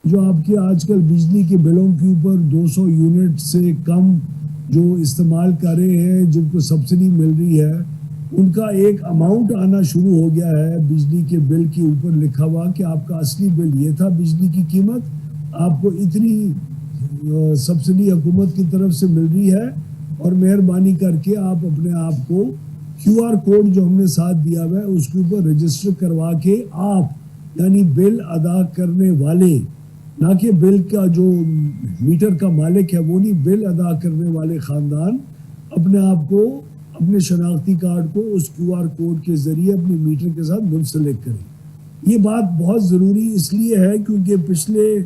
جو آپ کے آج کل بجلی کے بلوں کے اوپر 200 یونٹ سے کم جو استعمال کر رہے ہیں، جن کو سبسڈی مل رہی ہے، ان کا ایک اماؤنٹ آنا شروع ہو گیا ہے بجلی کے بل کے اوپر لکھا ہوا کہ آپ کا اصلی بل یہ تھا، بجلی کی قیمت آپ کو اتنی سبسڈی حکومت کی طرف سے مل رہی ہے، اور مہربانی کر کے آپ اپنے آپ کو کیو آر کوڈ جو ہم نے ساتھ دیا ہوا ہے اس کے اوپر رجسٹر کروا کے آپ یعنی بل ادا کرنے والے، نہ کہ بل کا جو میٹر کا مالک ہے وہ نہیں، بل ادا کرنے والے خاندان اپنے آپ کو اپنے شناختی کارڈ کو اس کیو آر کوڈ کے ذریعے اپنے میٹر کے ساتھ منسلک کریں۔ یہ بات بہت ضروری اس لیے ہے کیونکہ پچھلے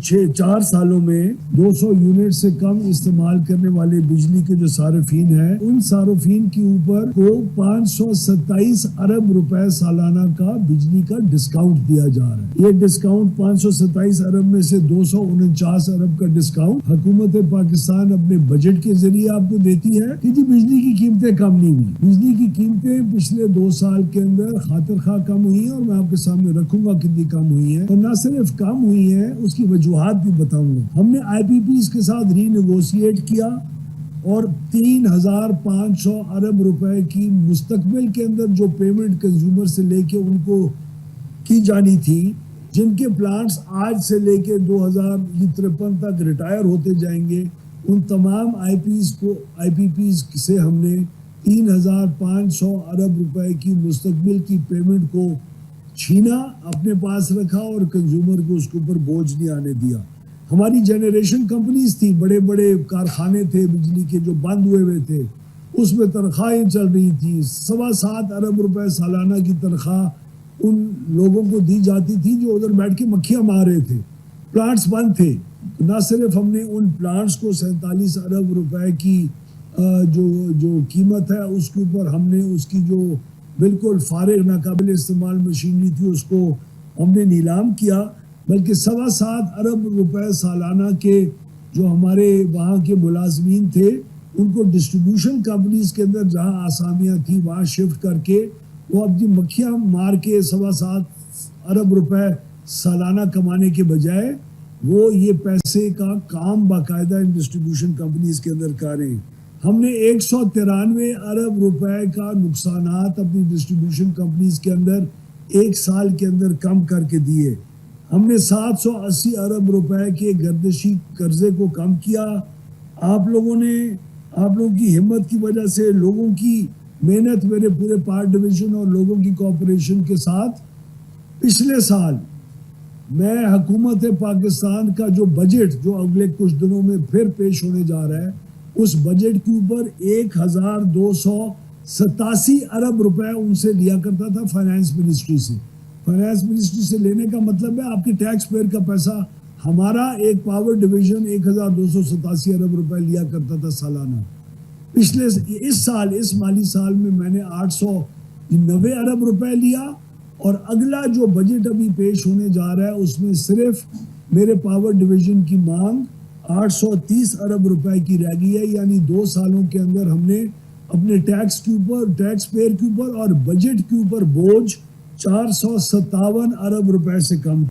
4 سالوں میں 200 یونٹ سے کم استعمال کرنے والے بجلی کے جو صارفین ہیں، ان صارفین کے اوپر کو 527 ارب روپے سالانہ کا بجلی کا ڈسکاؤنٹ دیا جا رہا ہے۔ یہ ڈسکاؤنٹ 527 ارب میں سے 249 ارب کا ڈسکاؤنٹ حکومت پاکستان اپنے بجٹ کے ذریعے آپ کو دیتی ہے کہ جی بجلی کی قیمتیں کم نہیں ہوئی۔ بجلی کی قیمتیں پچھلے 2 سال کے اندر خاطر خواہ کم ہوئی ہیں، اور میں آپ کے سامنے رکھوں گا کتنی کم ہوئی ہیں، اور نہ صرف کم ہوئی ہیں، اس کی وجوہات بھی بتاؤں گا۔ ہم نے آئی پی پیز کے ساتھ ری نیگوشیٹ کیا، اور 3500 ارب روپے کی مستقبل کے اندر جو پیمنٹ کنزیومر سے لے کے ان کو کی جانی تھی، جن کے پلانٹس آج سے لے کے 2053 تک ریٹائر ہوتے جائیں گے، ان تمام آئی پی پیز سے ہم نے 3500 ارب روپے کی مستقبل کی پیمنٹ کو چھینا، اپنے پاس رکھا، اور کنزیومر کو اس کے اوپر بوجھ نہیں آنے دیا۔ ہماری جنریشن کمپنیز تھی، بڑے بڑے کارخانے تھے بجلی کے جو بند ہوئے تھے، اس میں تنخواہیں چل رہی تھی، 7.25 ارب روپے سالانہ کی تنخواہ ان لوگوں کو دی جاتی تھی جو ادھر بیٹھ کے مکھیاں مار رہے تھے، پلانٹس بند تھے۔ نہ صرف ہم نے ان پلانٹس کو 47 ارب روپے کی جو قیمت ہے اس کے اوپر ہم نے اس کی جو بالکل فارغ ناقابل استعمال مشینری تھی اس کو ہم نے نیلام کیا، بلکہ 7.25 ارب روپے سالانہ کے جو ہمارے وہاں کے ملازمین تھے ان کو ڈسٹریبیوشن کمپنیز کے اندر جہاں آسامیاں تھیں وہاں شفٹ کر کے وہ اپنی مکھیاں مار کے 7.25 ارب روپے سالانہ کمانے کے بجائے وہ یہ پیسے کا کام باقاعدہ ان ڈسٹریبیوشن کمپنیز کے اندر کر رہے ہیں۔ ہم نے 193 ارب روپے کا نقصانات اپنی ڈسٹریبیوشن کمپنیز کے اندر 1 سال کے اندر کم کر کے دیے۔ ہم نے 780 ارب روپے کے گردشی قرضے کو کم کیا۔ آپ لوگوں کی ہمت کی وجہ سے، لوگوں کی محنت، میرے پورے پارٹ ڈویژن اور لوگوں کی کوآپریشن کے ساتھ پچھلے سال میں حکومت پاکستان کا جو بجٹ جو اگلے کچھ دنوں میں پھر پیش ہونے جا رہا ہے، اس بجٹ کے اوپر 1287 ارب روپے ان سے لیا کرتا تھا فائنانس منسٹری سے۔ فائنانس منسٹری سے لینے کا مطلب ہے آپ کے ٹیکس پیئر کا پیسہ، ہمارا ایک پاور ڈویژن 1287 ارب روپے لیا کرتا تھا سالانہ۔ اس مالی سال میں نے 890 ارب روپے لیا، اور اگلا جو بجٹ ابھی پیش ہونے جا رہا ہے اس میں صرف میرے پاور ڈویژن کی مانگ 830 ارب روپے کی رہ گئی ہے، یعنی 2 سالوں کے اندر ہم نے اپنے ٹیکس پیئر کے اوپر اور بجٹ کے اوپر بوجھ 457 ارب روپے سے کم